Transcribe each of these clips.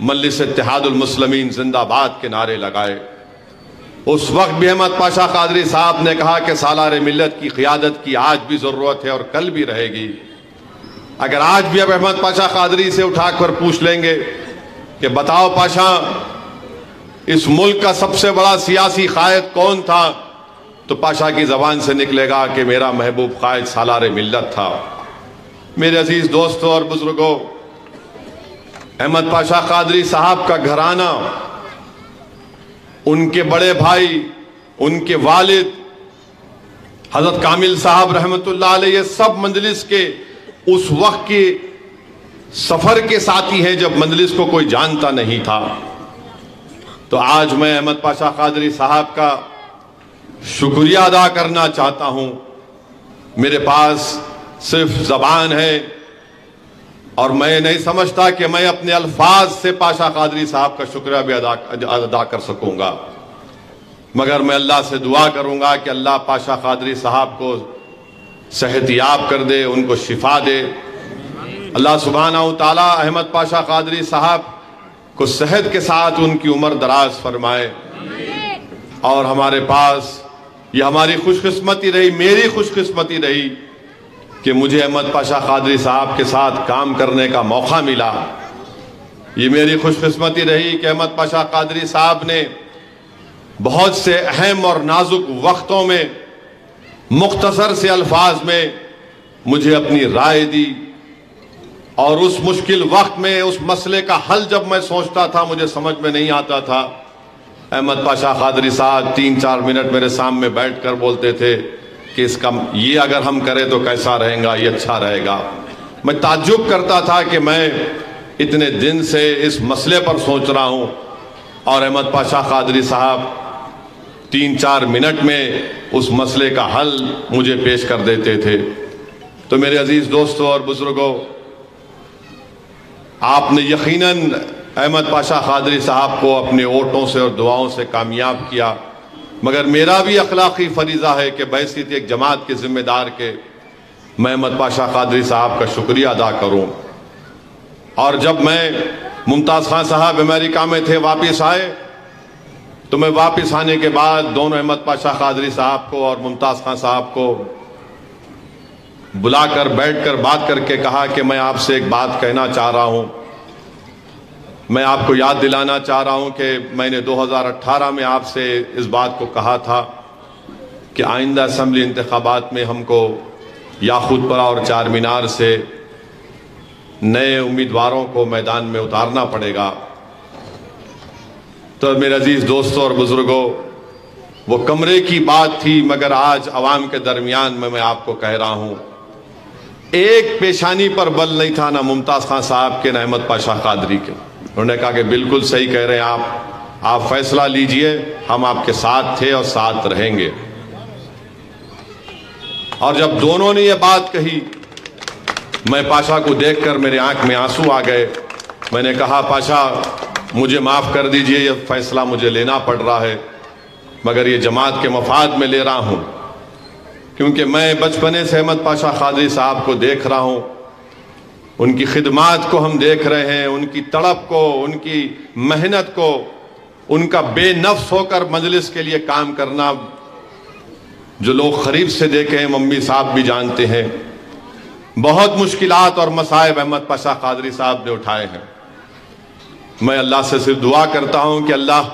مجلس اتحاد المسلمین زندہ باد کے نعرے لگائے۔ اس وقت بھی احمد پاشا قادری صاحب نے کہا کہ سالار ملت کی قیادت کی آج بھی ضرورت ہے اور کل بھی رہے گی۔ اگر آج بھی اب احمد پاشا قادری سے اٹھا کر پوچھ لیں گے کہ بتاؤ پاشا اس ملک کا سب سے بڑا سیاسی قائد کون تھا، تو پاشا کی زبان سے نکلے گا کہ میرا محبوب قائد سالار ملت تھا۔ میرے عزیز دوستوں اور بزرگوں، احمد پاشا قادری صاحب کا گھرانہ، ان کے بڑے بھائی، ان کے والد حضرت کامل صاحب رحمۃ اللہ علیہ، سب مجلس کے اس وقت کے سفر کے ساتھی ہیں جب مجلس کو کوئی جانتا نہیں تھا۔ تو آج میں احمد پاشا قادری صاحب کا شکریہ ادا کرنا چاہتا ہوں۔ میرے پاس صرف زبان ہے اور میں نہیں سمجھتا کہ میں اپنے الفاظ سے پاشا قادری صاحب کا شکریہ بھی ادا کر سکوں گا، مگر میں اللہ سے دعا کروں گا کہ اللہ پاشا قادری صاحب کو صحت یاب کر دے، ان کو شفا دے۔ اللہ سبحانہ و تعالیٰ احمد پاشا قادری صاحب کو صحت کے ساتھ ان کی عمر دراز فرمائے۔ اور ہمارے پاس یہ ہماری خوش قسمتی رہی، میری خوش قسمتی رہی کہ مجھے احمد پاشا قادری صاحب کے ساتھ کام کرنے کا موقع ملا۔ یہ میری خوش قسمتی رہی کہ احمد پاشا قادری صاحب نے بہت سے اہم اور نازک وقتوں میں مختصر سے الفاظ میں مجھے اپنی رائے دی، اور اس مشکل وقت میں اس مسئلے کا حل جب میں سوچتا تھا مجھے سمجھ میں نہیں آتا تھا، احمد پاشا قادری صاحب 3-4 منٹ میرے سامنے بیٹھ کر بولتے تھے کہ اس کا یہ اگر ہم کریں تو کیسا رہے گا، یہ اچھا رہے گا۔ میں تعجب کرتا تھا کہ میں اتنے دن سے اس مسئلے پر سوچ رہا ہوں اور احمد پاشا قادری صاحب 3-4 منٹ میں اس مسئلے کا حل مجھے پیش کر دیتے تھے۔ تو میرے عزیز دوستوں اور بزرگوں، آپ نے یقیناً احمد پاشا قادری صاحب کو اپنے ووٹوں سے اور دعاؤں سے کامیاب کیا، مگر میرا بھی اخلاقی فریضہ ہے کہ بحیثیت ایک جماعت کے ذمہ دار کے میں احمد پاشا قادری صاحب کا شکریہ ادا کروں۔ اور جب میں ممتاز خان صاحب امریکہ میں تھے واپس آئے، تو میں واپس آنے کے بعد دونوں احمد پاشا قادری صاحب کو اور ممتاز خان صاحب کو بلا کر بیٹھ کر بات کر کے کہا کہ میں آپ سے ایک بات کہنا چاہ رہا ہوں۔ میں آپ کو یاد دلانا چاہ رہا ہوں کہ میں نے 2018 میں آپ سے اس بات کو کہا تھا کہ آئندہ اسمبلی انتخابات میں ہم کو یاقوت پورہ اور چار مینار سے نئے امیدواروں کو میدان میں اتارنا پڑے گا۔ تو میرے عزیز دوستوں اور بزرگوں، وہ کمرے کی بات تھی، مگر آج عوام کے درمیان میں آپ کو کہہ رہا ہوں، ایک پیشانی پر بل نہیں تھا، نہ ممتاز خان صاحب کے نہ احمد پاشا قادری کے۔ انہوں نے کہا کہ بالکل صحیح کہہ رہے ہیں آپ فیصلہ لیجئے، ہم آپ کے ساتھ تھے اور ساتھ رہیں گے۔ اور جب دونوں نے یہ بات کہی، میں پاشا کو دیکھ کر میرے آنکھ میں آنسو آ گئے۔ میں نے کہا پاشا مجھے معاف کر دیجئے، یہ فیصلہ مجھے لینا پڑ رہا ہے، مگر یہ جماعت کے مفاد میں لے رہا ہوں، کیونکہ میں بچپنے سے احمد پاشا قادری صاحب کو دیکھ رہا ہوں، ان کی خدمات کو ہم دیکھ رہے ہیں، ان کی تڑپ کو، ان کی محنت کو، ان کا بے نفس ہو کر مجلس کے لیے کام کرنا، جو لوگ قریب سے دیکھے ہیں، ممی صاحب بھی جانتے ہیں، بہت مشکلات اور مصائب احمد پاشا قادری صاحب نے اٹھائے ہیں۔ میں اللہ سے صرف دعا کرتا ہوں کہ اللہ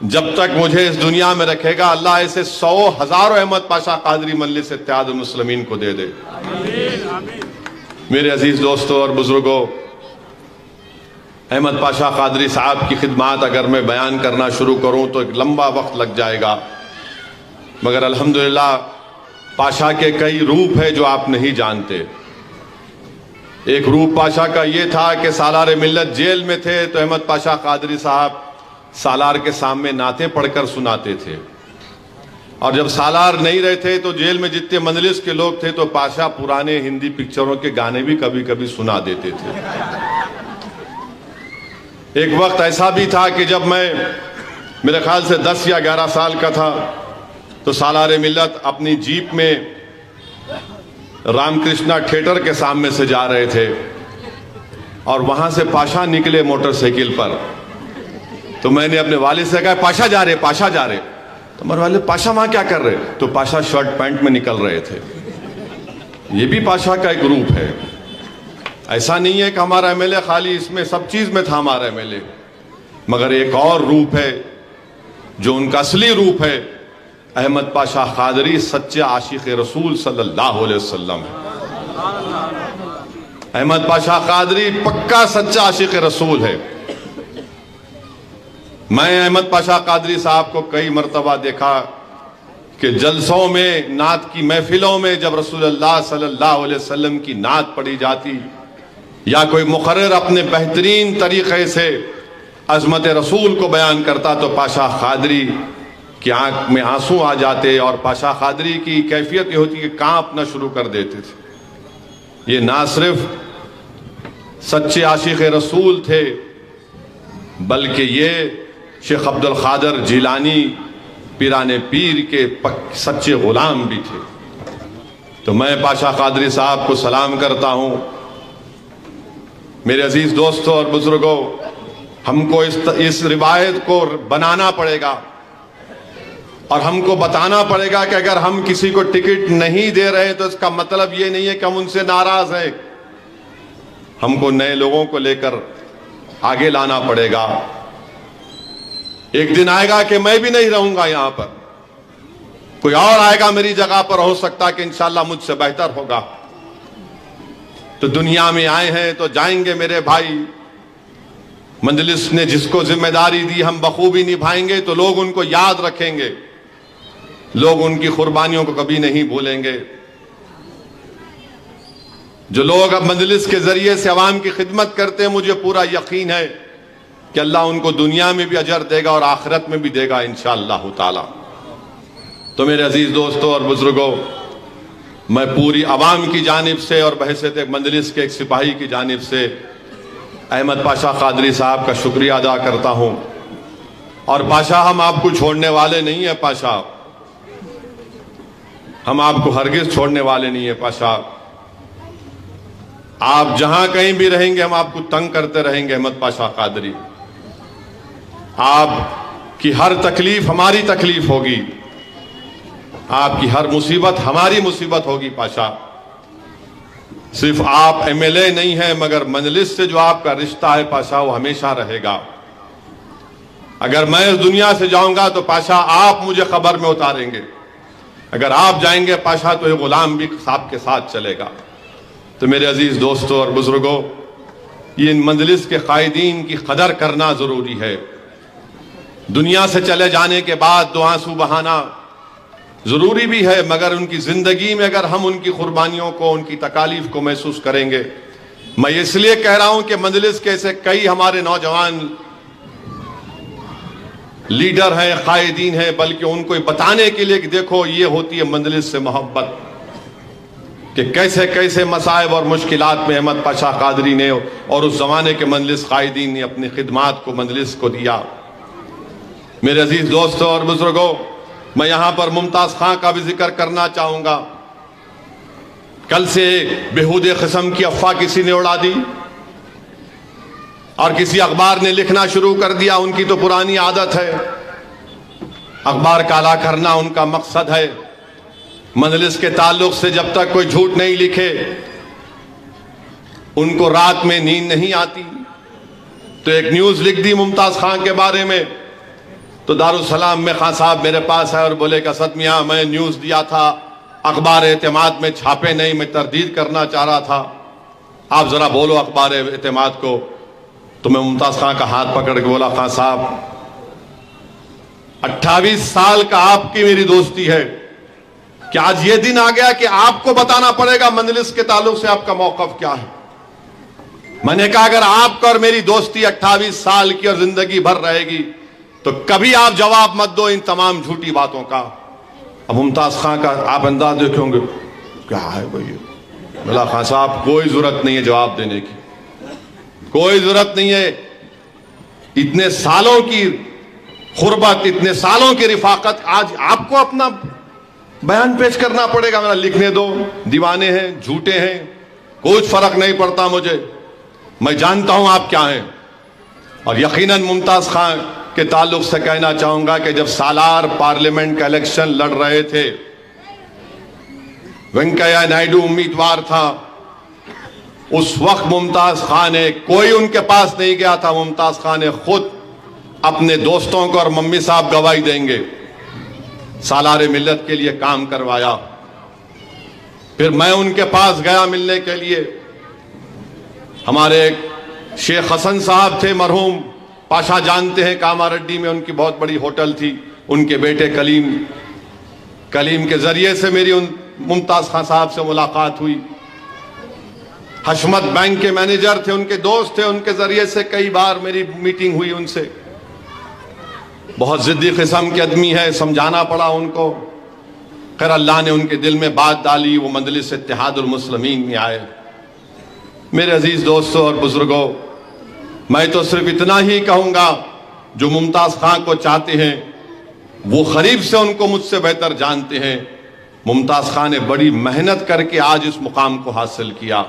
جب تک مجھے اس دنیا میں رکھے گا، اللہ ایسے 100,000 احمد پاشا قادری مجلس اتحاد المسلمین کو دے دے۔ میرے عزیز دوستوں اور بزرگوں، احمد پاشا قادری صاحب کی خدمات اگر میں بیان کرنا شروع کروں تو ایک لمبا وقت لگ جائے گا، مگر الحمدللہ پاشا کے کئی روپ ہیں جو آپ نہیں جانتے۔ ایک روپ پاشا کا یہ تھا کہ سالار ملت جیل میں تھے تو احمد پاشا قادری صاحب سالار کے سامنے نعتیں پڑھ کر سناتے تھے، اور جب سالار نہیں رہے تھے تو جیل میں جتنے مجلس کے لوگ تھے تو پاشا پرانے ہندی پکچروں کے گانے بھی کبھی کبھی سنا دیتے تھے۔ ایک وقت ایسا بھی تھا کہ جب میں میرے خیال سے 10 یا 11 سال کا تھا تو سالار ملت اپنی جیپ میں رام کرشنا تھیٹر کے سامنے سے جا رہے تھے، اور وہاں سے پاشا نکلے موٹر سائیکل پر. تو میں نے اپنے والد سے کہا پاشا جا رہے پاشا جا رہے. تو ہمارے والد پاشا وہاں کیا کر رہے؟ تو پاشا شرٹ پینٹ میں نکل رہے تھے. یہ بھی پاشا کا ایک گروپ ہے. ایسا نہیں ہے کہ ہمارا ایم ایل اے خالی اس میں سب چیز میں تھا ہمارا ایم ایل اے، مگر ایک اور روپ ہے جو ان کا اصلی روپ ہے. احمد پاشا قادری سچے عاشق رسول صلی اللہ علیہ وسلم ہے. احمد پاشا قادری پکا سچا عاشق رسول ہے. میں احمد پاشا قادری صاحب کو کئی مرتبہ دیکھا کہ جلسوں میں، نعت کی محفلوں میں جب رسول اللہ صلی اللہ علیہ وسلم کی نعت پڑھی جاتی یا کوئی مقرر اپنے بہترین طریقے سے عظمت رسول کو بیان کرتا تو پاشا قادری کی آنکھ میں آنسو آ جاتے، اور پاشا قادری کی کیفیت یہ ہوتی کہ کانپنا شروع کر دیتے تھے. یہ نہ صرف سچے عاشق رسول تھے بلکہ یہ شیخ عبد القادر جیلانی پیران پیر کے سچے غلام بھی تھے. تو میں پاشا قادری صاحب کو سلام کرتا ہوں. میرے عزیز دوستوں اور بزرگوں، ہم کو اس روایت کو بنانا پڑے گا اور ہم کو بتانا پڑے گا کہ اگر ہم کسی کو ٹکٹ نہیں دے رہے تو اس کا مطلب یہ نہیں ہے کہ ہم ان سے ناراض ہیں. ہم کو نئے لوگوں کو لے کر آگے لانا پڑے گا. ایک دن آئے گا کہ میں بھی نہیں رہوں گا یہاں پر، کوئی اور آئے گا میری جگہ پر، ہو سکتا کہ انشاءاللہ مجھ سے بہتر ہوگا. تو دنیا میں آئے ہیں تو جائیں گے میرے بھائی. مجلس نے جس کو ذمہ داری دی ہم بخوبی نبھائیں گے تو لوگ ان کو یاد رکھیں گے، لوگ ان کی قربانیوں کو کبھی نہیں بھولیں گے. جو لوگ اب مجلس کے ذریعے سے عوام کی خدمت کرتے ہیں، مجھے پورا یقین ہے کہ اللہ ان کو دنیا میں بھی اجر دے گا اور آخرت میں بھی دے گا انشاءاللہ تعالی. تو میرے عزیز دوستوں اور بزرگوں، میں پوری عوام کی جانب سے اور بحیثیت ایک مجلس کے ایک سپاہی کی جانب سے احمد پاشا قادری صاحب کا شکریہ ادا کرتا ہوں. اور پاشا، ہم آپ کو چھوڑنے والے نہیں ہیں. پاشا، ہم آپ کو ہرگز چھوڑنے والے نہیں ہیں. پاشا، آپ جہاں کہیں بھی رہیں گے ہم آپ کو تنگ کرتے رہیں گے. احمد پاشا قادری، آپ کی ہر تکلیف ہماری تکلیف ہوگی، آپ کی ہر مصیبت ہماری مصیبت ہوگی. پاشا، صرف آپ ایم ایل اے نہیں ہیں مگر مجلس سے جو آپ کا رشتہ ہے پاشا وہ ہمیشہ رہے گا. اگر میں اس دنیا سے جاؤں گا تو پاشا آپ مجھے قبر میں اتاریں گے، اگر آپ جائیں گے پاشا تو یہ غلام بھی صاحب کے ساتھ چلے گا. تو میرے عزیز دوستوں اور بزرگوں، یہ ان مجلس کے قائدین کی قدر کرنا ضروری ہے. دنیا سے چلے جانے کے بعد دو آنسو بہانا ضروری بھی ہے، مگر ان کی زندگی میں اگر ہم ان کی قربانیوں کو، ان کی تکالیف کو محسوس کریں گے. میں اس لیے کہہ رہا ہوں کہ مجلس کے ایسے کئی ہمارے نوجوان لیڈر ہیں، قائدین ہیں، بلکہ ان کو بتانے کے لیے کہ دیکھو یہ ہوتی ہے مجلس سے محبت، کہ کیسے کیسے مصائب اور مشکلات میں احمد پاشا قادری نے اور اس زمانے کے مجلس قائدین نے اپنی خدمات کو مجلس کو دیا. میرے عزیز دوستوں اور بزرگوں، میں یہاں پر ممتاز خان کا بھی ذکر کرنا چاہوں گا. کل سے بےہودے قسم کی افواہ کسی نے اڑا دی اور کسی اخبار نے لکھنا شروع کر دیا. ان کی تو پرانی عادت ہے، اخبار کالا کرنا ان کا مقصد ہے. مجلس کے تعلق سے جب تک کوئی جھوٹ نہیں لکھے ان کو رات میں نیند نہیں آتی. تو ایک نیوز لکھ دی ممتاز خان کے بارے میں، تو دارالسلام میں خان صاحب میرے پاس آئے اور بولے کہ اسد میاں میں نیوز دیا تھا، اخبار اعتماد میں چھاپے نہیں، میں تردید کرنا چاہ رہا تھا، آپ ذرا بولو اخبار اعتماد کو. تو میں ممتاز خان کا ہاتھ پکڑ کے بولا، خان صاحب 28 سال کا آپ کی میری دوستی ہے کہ آج یہ دن آ گیا کہ آپ کو بتانا پڑے گا مجلس کے تعلق سے آپ کا موقف کیا ہے. میں نے کہا اگر آپ کا اور میری دوستی 28 سال کی اور زندگی بھر رہے گی تو کبھی آپ جواب مت دو ان تمام جھوٹی باتوں کا. اب ممتاز خان کا آپ انداز دیکھیں ہوں گے، کیا ہے بھائی؟ بولا خان صاحب کوئی ضرورت نہیں ہے جواب دینے کی، کوئی ضرورت نہیں ہے. اتنے سالوں کی قربت، اتنے سالوں کی رفاقت، آج آپ کو اپنا بیان پیش کرنا پڑے گا؟ میرا لکھنے دو، دیوانے ہیں، جھوٹے ہیں، کوئی فرق نہیں پڑتا مجھے. میں جانتا ہوں آپ کیا ہیں. اور یقیناً ممتاز خان کے تعلق سے کہنا چاہوں گا کہ جب سالار پارلیمنٹ کا الیکشن لڑ رہے تھے، وینکیا نائیڈو امیدوار تھا، اس وقت ممتاز خان نے، کوئی ان کے پاس نہیں گیا تھا، ممتاز خان نے خود اپنے دوستوں کو، اور ممی صاحب گواہی دیں گے، سالار ملت کے لیے کام کروایا. پھر میں ان کے پاس گیا ملنے کے لیے. ہمارے شیخ حسن صاحب تھے مرحوم، پاشا جانتے ہیں، کاماریڈی میں ان کی بہت بڑی ہوٹل تھی. ان کے بیٹے کلیم کے ذریعے سے میری ان ممتاز خان صاحب سے ملاقات ہوئی. حشمت بینک کے مینیجر تھے، ان کے دوست تھے، ان کے ذریعے سے کئی بار میری میٹنگ ہوئی ان سے. بہت ضدی قسم کے آدمی ہے، سمجھانا پڑا ان کو. خیر اللہ نے ان کے دل میں بات ڈالی، وہ مجلس اتحاد المسلمین میں آئے. میرے عزیز دوستوں اور بزرگوں، میں تو صرف اتنا ہی کہوں گا، جو ممتاز خان کو چاہتے ہیں وہ قریب سے ان کو مجھ سے بہتر جانتے ہیں. ممتاز خان نے بڑی محنت کر کے آج اس مقام کو حاصل کیا.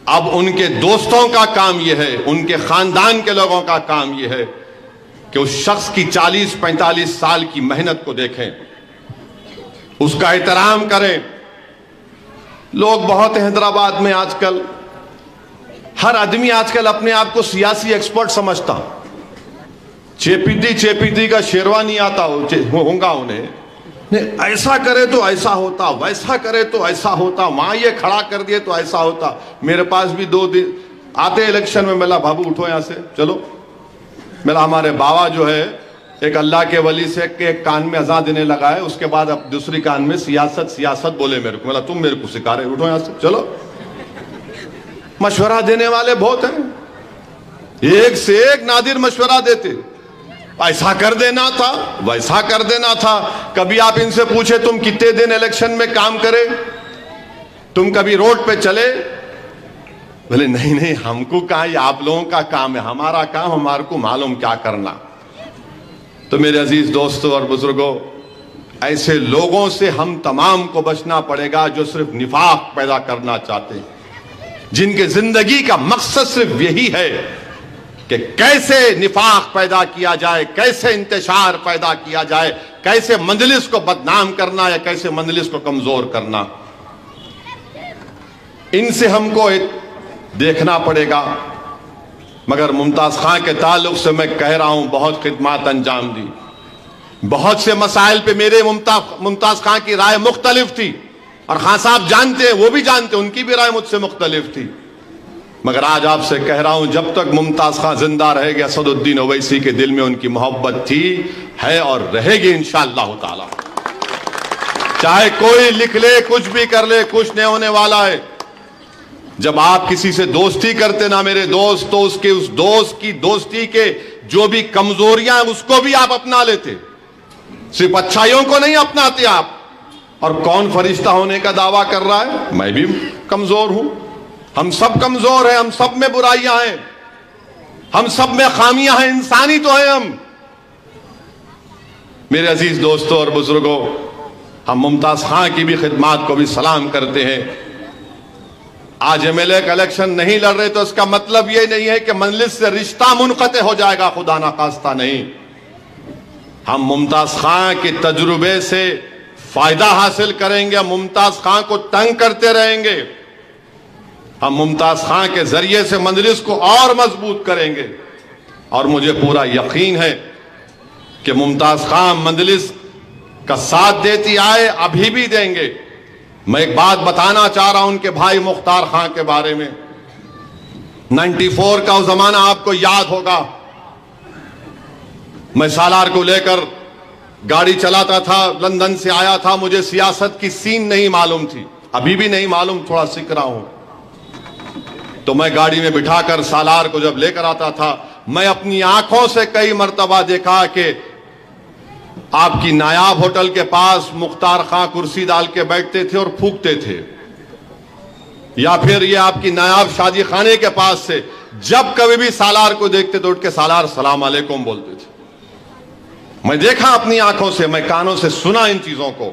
اب ان کے دوستوں کا کام یہ ہے، ان کے خاندان کے لوگوں کا کام یہ ہے کہ اس شخص کی 40-45 سال کی محنت کو دیکھیں، اس کا احترام کریں. لوگ بہت ہیں حیدرآباد میں آج کل، ہر آدمی آج کل اپنے آپ کو سیاسی ایکسپرٹ سمجھتا. چیپیدی کا شیروانی آتا ہوں گا انہیں، ایسا کرے تو ایسا ہوتا، ویسا کرے تو ایسا ہوتا، وہاں یہ کھڑا کر دیے تو ایسا ہوتا. میرے پاس بھی 2 دن آتے الیکشن میں، ملا بابو اٹھو یہاں سے چلو. ملا ہمارے بابا جو ہے ایک اللہ کے ولی سے کہ ایک کان میں اذان دینے لگا ہے، اس کے بعد اب دوسری کان میں سیاست بولے میرے کو. ملا تم میرے کو سکھا رہے، اٹھو یہاں سے چلو. مشورہ دینے والے بہت ہیں، ایک سے ایک نادر مشورہ دیتے. ایسا کر دینا تھا، ویسا کر دینا تھا. کبھی آپ ان سے پوچھے تم کتنے دن الیکشن میں کام کرے، تم کبھی روڈ پہ چلے؟ بولے نہیں ہم کو کہاں، یہ آپ لوگوں کا کام ہے، ہمارا کام ہمارے کو معلوم کیا کرنا. تو میرے عزیز دوستوں اور بزرگوں، ایسے لوگوں سے ہم تمام کو بچنا پڑے گا جو صرف نفاق پیدا کرنا چاہتے ہیں، جن کے زندگی کا مقصد صرف یہی ہے کہ کیسے نفاق پیدا کیا جائے، کیسے انتشار پیدا کیا جائے، کیسے مجلس کو بدنام کرنا یا کیسے مجلس کو کمزور کرنا. ان سے ہم کو دیکھنا پڑے گا. مگر ممتاز خان کے تعلق سے میں کہہ رہا ہوں، بہت خدمات انجام دی. بہت سے مسائل پہ میرے ممتاز خان کی رائے مختلف تھی، اور خان صاحب جانتے ہیں، وہ بھی جانتے ہیں، ان کی بھی رائے مجھ سے مختلف تھی. مگر آج آپ سے کہہ رہا ہوں، جب تک ممتاز خان زندہ رہے گے، اسد الدین اویسی کے دل میں ان کی محبت تھی، ہے اور رہے گی انشاءاللہ تعالی. چاہے کوئی لکھ لے، کچھ بھی کر لے، کچھ نہیں ہونے والا ہے. جب آپ کسی سے دوستی کرتے نا میرے دوست، تو اس دوست کی دوستی کے جو بھی کمزوریاں ہیں اس کو بھی آپ اپنا لیتے، صرف اچھائیوں کو نہیں اپناتے آپ. اور کون فرشتہ ہونے کا دعویٰ کر رہا ہے؟ میں بھی کمزور ہوں، ہم سب کمزور ہیں، ہم سب میں برائیاں ہیں، ہم سب میں خامیاں ہیں، انسانی تو ہیں ہم. میرے عزیز دوستوں اور بزرگوں، ہم ممتاز خان کی بھی خدمات کو بھی سلام کرتے ہیں. آج ایم ایل اے کا الیکشن نہیں لڑ رہے تو اس کا مطلب یہ نہیں ہے کہ مجلس سے رشتہ منقطع ہو جائے گا، خدا نخواستہ نہیں. ہم ممتاز خان کے تجربے سے فائدہ حاصل کریں گے، ممتاز خان کو تنگ کرتے رہیں گے. ہم ممتاز خان کے ذریعے سے مجلس کو اور مضبوط کریں گے. اور مجھے پورا یقین ہے کہ ممتاز خان مجلس کا ساتھ دیتی آئے، ابھی بھی دیں گے. میں ایک بات بتانا چاہ رہا ہوں ان کے بھائی مختار خان کے بارے میں. 94 کا وہ زمانہ آپ کو یاد ہوگا، میں سالار کو لے کر گاڑی چلاتا تھا، لندن سے آیا تھا، مجھے سیاست کی سین نہیں معلوم تھی، ابھی بھی نہیں معلوم، تھوڑا سیکھ رہا ہوں. تو میں گاڑی میں بٹھا کر سالار کو جب لے کر آتا تھا، میں اپنی آنکھوں سے کئی مرتبہ دیکھا کہ آپ کی نایاب ہوٹل کے پاس مختار خان کرسی ڈال کے بیٹھتے تھے اور پھونکتے تھے، یا پھر یہ آپ کی نایاب شادی خانے کے پاس سے جب کبھی بھی سالار کو دیکھتے تو اٹھ کے سالار السلام علیکم بولتے تھے. میں دیکھا اپنی آنکھوں سے، میں کانوں سے سنا ان چیزوں کو.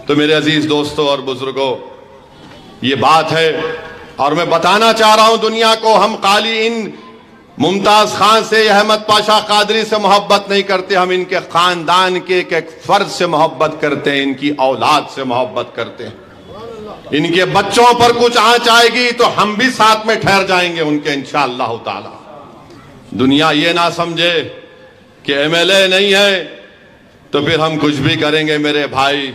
تو میرے عزیز دوستوں اور بزرگوں، یہ بات ہے. اور میں بتانا چاہ رہا ہوں دنیا کو، ہم خالی ان ممتاز خان سے، احمد پاشا قادری سے محبت نہیں کرتے، ہم ان کے خاندان کے ایک فرد سے محبت کرتے ہیں، ان کی اولاد سے محبت کرتے ہیں۔ ان کے بچوں پر کچھ آنچ آئے گی تو ہم بھی ساتھ میں ٹھہر جائیں گے ان کے انشاءاللہ تعالی۔ دنیا یہ نہ سمجھے کہ ایم ایل اے نہیں ہے تو پھر ہم کچھ بھی کریں گے۔ میرے بھائی،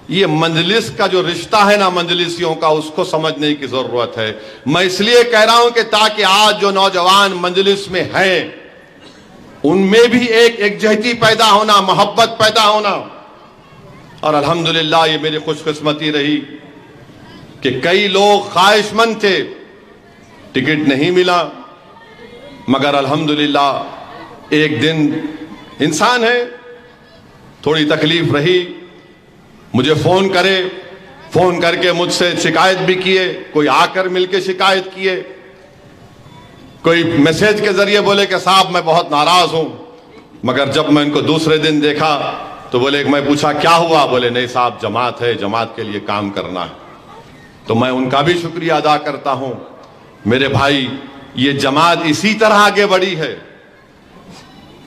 یہ مجلس کا جو رشتہ ہے نا مجلسیوں کا، اس کو سمجھنے کی ضرورت ہے۔ میں اس لیے کہہ رہا ہوں کہ تاکہ آج جو نوجوان مجلس میں ہیں ان میں بھی ایک یکجہتی پیدا ہونا، محبت پیدا ہونا۔ اور الحمدللہ یہ میری خوش قسمتی رہی کہ کئی لوگ خواہش مند تھے، ٹکٹ نہیں ملا، مگر الحمدللہ ایک دن انسان ہے، تھوڑی تکلیف رہی، مجھے فون کر کے مجھ سے شکایت بھی کیے، کوئی آ کر مل کے شکایت کیے، کوئی میسیج کے ذریعے بولے کہ صاحب میں بہت ناراض ہوں، مگر جب میں ان کو دوسرے دن دیکھا تو بولے کہ میں پوچھا کیا ہوا، بولے نہیں صاحب جماعت ہے، جماعت کے لیے کام کرنا ہے۔ تو میں ان کا بھی شکریہ ادا کرتا ہوں۔ میرے بھائی، یہ جماعت اسی طرح آگے بڑھی ہے۔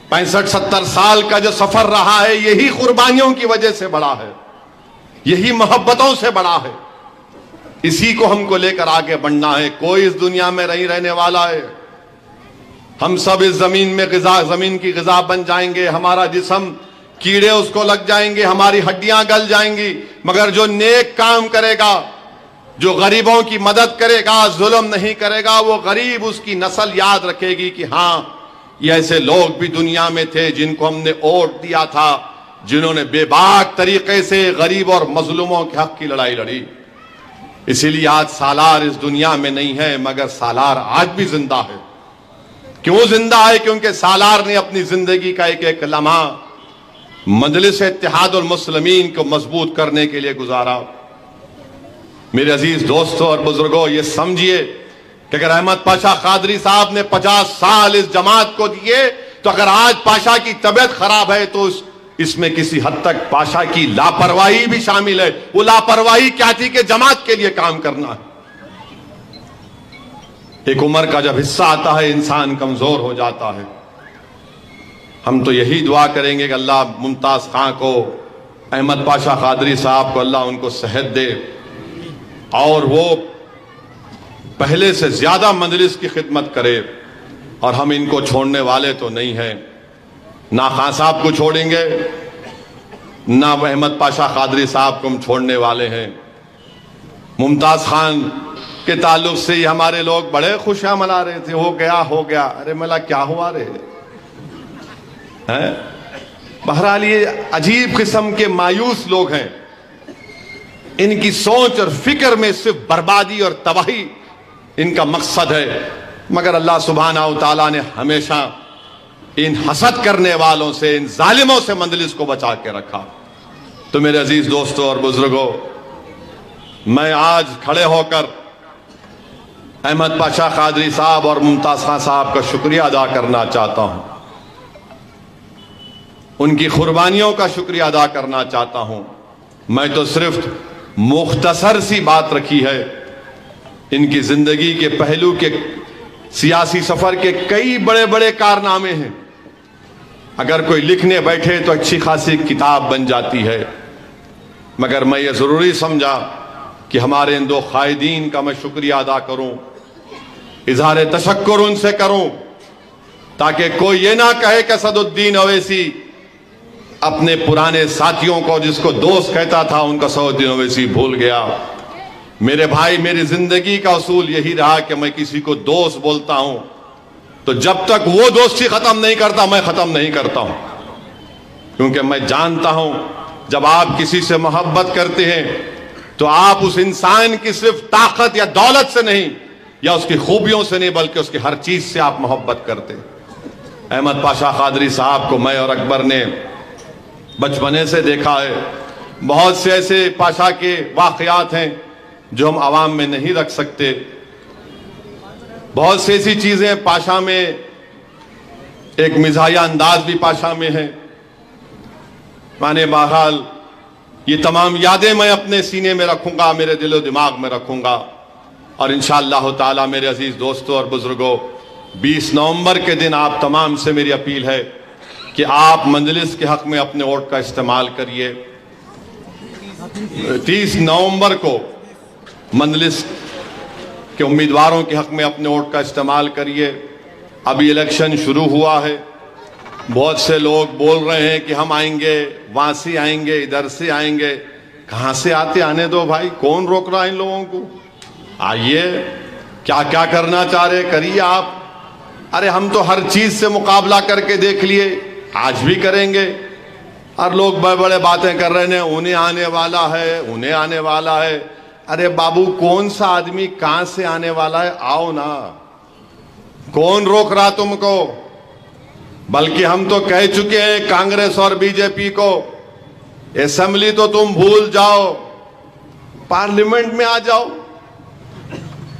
65-70 سال کا جو سفر رہا ہے، یہی قربانیوں کی وجہ سے بڑا ہے، یہی محبتوں سے بڑا ہے۔ اسی کو ہم کو لے کر آگے بڑھنا ہے۔ کوئی اس دنیا میں نہیں رہنے والا ہے، ہم سب اس زمین کی غذا بن جائیں گے، ہمارا جسم کیڑے اس کو لگ جائیں گے، ہماری ہڈیاں گل جائیں گی، مگر جو نیک کام کرے گا، جو غریبوں کی مدد کرے گا، ظلم نہیں کرے گا، وہ غریب اس کی نسل یاد رکھے گی کہ ہاں یہ ایسے لوگ بھی دنیا میں تھے جن کو ہم نے ووٹ دیا تھا، جنہوں نے بے باک طریقے سے غریب اور مظلوموں کے حق کی لڑائی لڑی۔ اسی لیے آج سالار اس دنیا میں نہیں ہے، مگر سالار آج بھی زندہ ہے۔ کیوں زندہ ہے؟ کیونکہ سالار نے اپنی زندگی کا ایک ایک لمحہ مجلس اتحاد المسلمین کو مضبوط کرنے کے لیے گزارا۔ میرے عزیز دوستوں اور بزرگوں، یہ سمجھیے کہ اگر احمد پاشا قادری صاحب نے 50 سال اس جماعت کو دیے، تو اگر آج پاشا کی طبیعت خراب ہے تو اس میں کسی حد تک پاشا کی لاپرواہی بھی شامل ہے۔ وہ لاپرواہی کیا تھی کہ جماعت کے لیے کام کرنا ہے۔ ایک عمر کا جب حصہ آتا ہے انسان کمزور ہو جاتا ہے۔ ہم تو یہی دعا کریں گے کہ اللہ ممتاز خان کو، احمد پاشا قادری صاحب کو اللہ ان کو صحت دے، اور وہ پہلے سے زیادہ مجلس کی خدمت کرے۔ اور ہم ان کو چھوڑنے والے تو نہیں ہیں، نہ خان صاحب کو چھوڑیں گے، نہ احمد پاشا قادری صاحب کو ہم چھوڑنے والے ہیں۔ ممتاز خان کے تعلق سے ہی ہمارے لوگ بڑے خوشیاں منا رہے تھے، ہو گیا، ارے ملا کیا ہوا رے؟ بہرحال یہ عجیب قسم کے مایوس لوگ ہیں، ان کی سوچ اور فکر میں صرف بربادی اور تباہی ان کا مقصد ہے۔ مگر اللہ سبحانہ و تعالیٰ نے ہمیشہ ان حسد کرنے والوں سے، ان ظالموں سے مجلس کو بچا کے رکھا۔ تو میرے عزیز دوستوں اور بزرگوں، میں آج کھڑے ہو کر احمد پاشا قادری صاحب اور ممتاز خان صاحب کا شکریہ ادا کرنا چاہتا ہوں، ان کی قربانیوں کا شکریہ ادا کرنا چاہتا ہوں۔ میں تو صرف مختصر سی بات رکھی ہے، ان کی زندگی کے پہلو کے سیاسی سفر کے کئی بڑے بڑے کارنامے ہیں، اگر کوئی لکھنے بیٹھے تو اچھی خاصی کتاب بن جاتی ہے، مگر میں یہ ضروری سمجھا کہ ہمارے ان دو قائدین کا میں شکریہ ادا کروں، اظہار تشکر ان سے کروں، تاکہ کوئی یہ نہ کہے کہ اسد الدین اویسی اپنے پرانے ساتھیوں کو، جس کو دوست کہتا تھا، ان کا اسد الدین اویسی بھول گیا۔ میرے بھائی، میری زندگی کا اصول یہی رہا کہ میں کسی کو دوست بولتا ہوں تو جب تک وہ دوستی ختم نہیں کرتا میں ختم نہیں کرتا ہوں، کیونکہ میں جانتا ہوں جب آپ کسی سے محبت کرتے ہیں تو آپ اس انسان کی صرف طاقت یا دولت سے نہیں، یا اس کی خوبیوں سے نہیں، بلکہ اس کی ہر چیز سے آپ محبت کرتے ہیں۔ احمد پاشا قادری صاحب کو میں اور اکبر نے بچپنے سے دیکھا ہے۔ بہت سے ایسے پاشا کے واقعات ہیں جو ہم عوام میں نہیں رکھ سکتے، بہت سی ایسی چیزیں پاشا میں، ایک مزاحیہ انداز بھی پاشا میں ہے۔ مانے بہرحال یہ تمام یادیں میں اپنے سینے میں رکھوں گا، میرے دل و دماغ میں رکھوں گا۔ اور انشاءاللہ تعالی میرے عزیز دوستوں اور بزرگوں 20 نومبر کے دن آپ تمام سے میری اپیل ہے کہ آپ مجلس کے حق میں اپنے ووٹ کا استعمال کریے۔ 30 نومبر کو مجلس کے امیدواروں کے حق میں اپنے ووٹ کا استعمال کریے۔ ابھی الیکشن شروع ہوا ہے، بہت سے لوگ بول رہے ہیں کہ ہم آئیں گے، وہاں سے آئیں گے، ادھر سے آئیں گے۔ کہاں سے آنے دو بھائی، کون روک رہا ہے ان لوگوں کو؟ آئیے، کیا کرنا چاہ رہے کریے آپ۔ ارے ہم تو ہر چیز سے مقابلہ کر کے دیکھ لیے، آج بھی کریں گے۔ اور لوگ بڑے بڑے باتیں کر رہے ہیں، انہیں آنے والا ہے، انہیں آنے والا ہے۔ ارے بابو، کون سا آدمی کہاں سے آنے والا ہے؟ آؤ نا، کون روک رہا تم کو؟ بلکہ ہم تو کہہ چکے ہیں کانگریس اور بی جے پی کو، اسمبلی تو تم بھول جاؤ، پارلیمنٹ میں آ جاؤ۔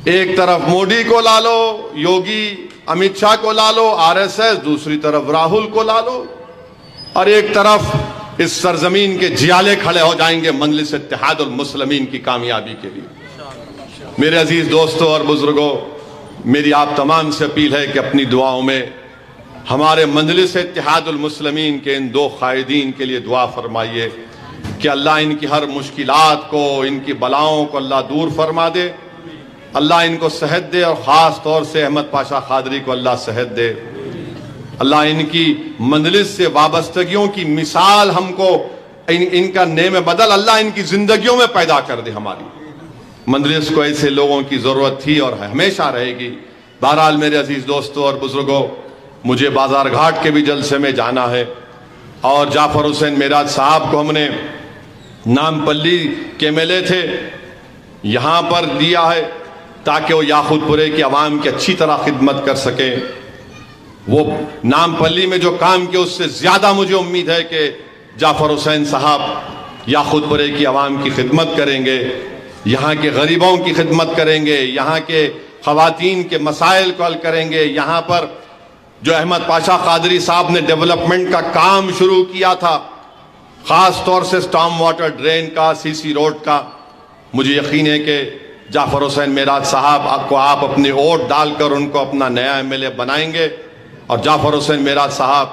ایک طرف مودی کو لا لو، یوگی امت شاہ کو لا لو، آر ایس ایس، دوسری طرف راہل کو لا لو، اور ایک طرف اس سرزمین کے جیالے کھڑے ہو جائیں گے مجلس اتحاد المسلمین کی کامیابی کے لیے۔ میرے عزیز دوستوں اور بزرگوں، میری آپ تمام سے اپیل ہے کہ اپنی دعاؤں میں ہمارے مجلس اتحاد المسلمین کے ان 2 قائدین کے لیے دعا فرمائیے کہ اللہ ان کی ہر مشکلات کو، ان کی بلاؤں کو اللہ دور فرما دے، اللہ ان کو صحت دے، اور خاص طور سے احمد پاشا قادری کو اللہ صحت دے۔ اللہ ان کی مجلس سے وابستگیوں کی مثال ہم کو، ان کا نعم بدل اللہ ان کی زندگیوں میں پیدا کر دے۔ ہماری مجلس کو ایسے لوگوں کی ضرورت تھی اور ہمیشہ رہے گی۔ بہرحال میرے عزیز دوستوں اور بزرگوں، مجھے بازار گھاٹ کے بھی جلسے میں جانا ہے، اور جعفر حسین معراج صاحب کو ہم نے نام پلی کے ملے تھے یہاں پر دیا ہے تاکہ وہ یاقوت پورے کی عوام کی اچھی طرح خدمت کر سکیں۔ وہ نام پلی میں جو کام کیا، اس سے زیادہ مجھے امید ہے کہ جعفر حسین صاحب یاقوت پورے کی عوام کی خدمت کریں گے، یہاں کے غریبوں کی خدمت کریں گے، یہاں کے خواتین کے مسائل کو حل کریں گے۔ یہاں پر جو احمد پاشا قادری صاحب نے ڈیولپمنٹ کا کام شروع کیا تھا، خاص طور سے سٹارم واٹر ڈرین کا، سی سی روڈ کا، مجھے یقین ہے کہ جعفر حسین معراج صاحب کو آپ اپنے ووٹ ڈال کر ان کو اپنا نیا ایم ایل اے بنائیں گے، اور جعفر حسین معراج صاحب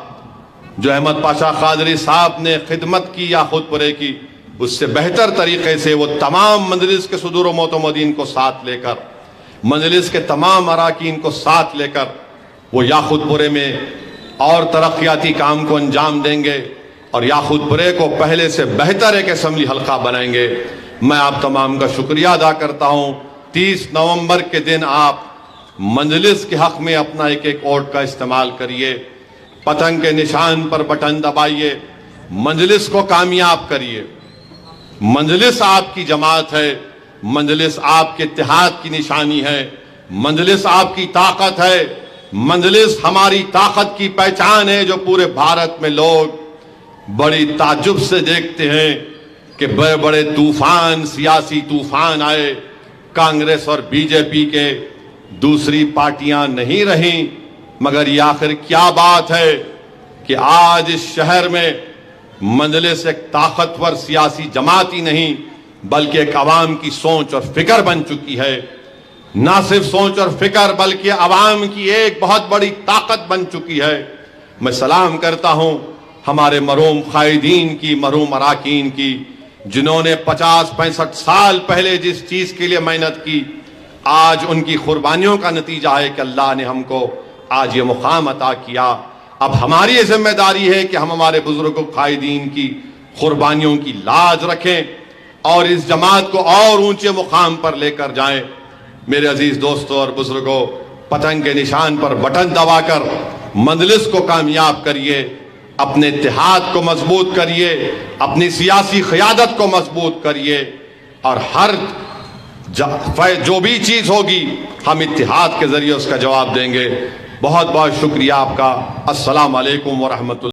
جو احمد پاشا قادری صاحب نے خدمت کی یاقوت پورے کی، اس سے بہتر طریقے سے وہ تمام مجلس کے صدور و معتمدین کو ساتھ لے کر، مجلس کے تمام اراکین کو ساتھ لے کر وہ یاقوت پورے میں اور ترقیاتی کام کو انجام دیں گے، اور یاقوت پورے کو پہلے سے بہتر ایک اسمبلی حلقہ بنائیں گے۔ میں آپ تمام کا شکریہ ادا کرتا ہوں۔ 30 نومبر کے دن آپ مجلس کے حق میں اپنا ایک ووٹ کا استعمال کریے، پتنگ کے نشان پر بٹن دبائیے، مجلس کو کامیاب کریے۔ مجلس آپ کی جماعت ہے، مجلس آپ کے اتحاد کی نشانی ہے، مجلس آپ کی طاقت ہے، مجلس ہماری طاقت کی پہچان ہے، جو پورے بھارت میں لوگ بڑی تعجب سے دیکھتے ہیں کہ بڑے بڑے طوفان، سیاسی طوفان آئے، کانگریس اور بی جے پی کے، دوسری پارٹیاں نہیں رہیں، مگر یہ آخر کیا بات ہے کہ آج اس شہر میں مجلس ایک طاقتور سیاسی جماعت ہی نہیں بلکہ ایک عوام کی سوچ اور فکر بن چکی ہے۔ نہ صرف سوچ اور فکر بلکہ عوام کی ایک بہت بڑی طاقت بن چکی ہے۔ میں سلام کرتا ہوں ہمارے مرحوم قائدین کی، مرحوم اراکین کی، جنہوں نے 50-65 سال پہلے جس چیز کے لیے محنت کی، آج ان کی قربانیوں کا نتیجہ ہے کہ اللہ نے ہم کو آج یہ مقام عطا کیا۔ اب ہماری یہ ذمہ داری ہے کہ ہم ہمارے بزرگوں قائدین کی قربانیوں کی لاج رکھیں اور اس جماعت کو اور اونچے مقام پر لے کر جائیں۔ میرے عزیز دوستوں اور بزرگوں، پتنگ کے نشان پر بٹن دبا کر مجلس کو کامیاب کریے، اپنے اتحاد کو مضبوط کریے، اپنی سیاسی قیادت کو مضبوط کریے، اور ہر جو بھی چیز ہوگی ہم اتحاد کے ذریعے اس کا جواب دیں گے۔ بہت بہت شکریہ آپ کا۔ السلام علیکم ورحمۃ اللہ۔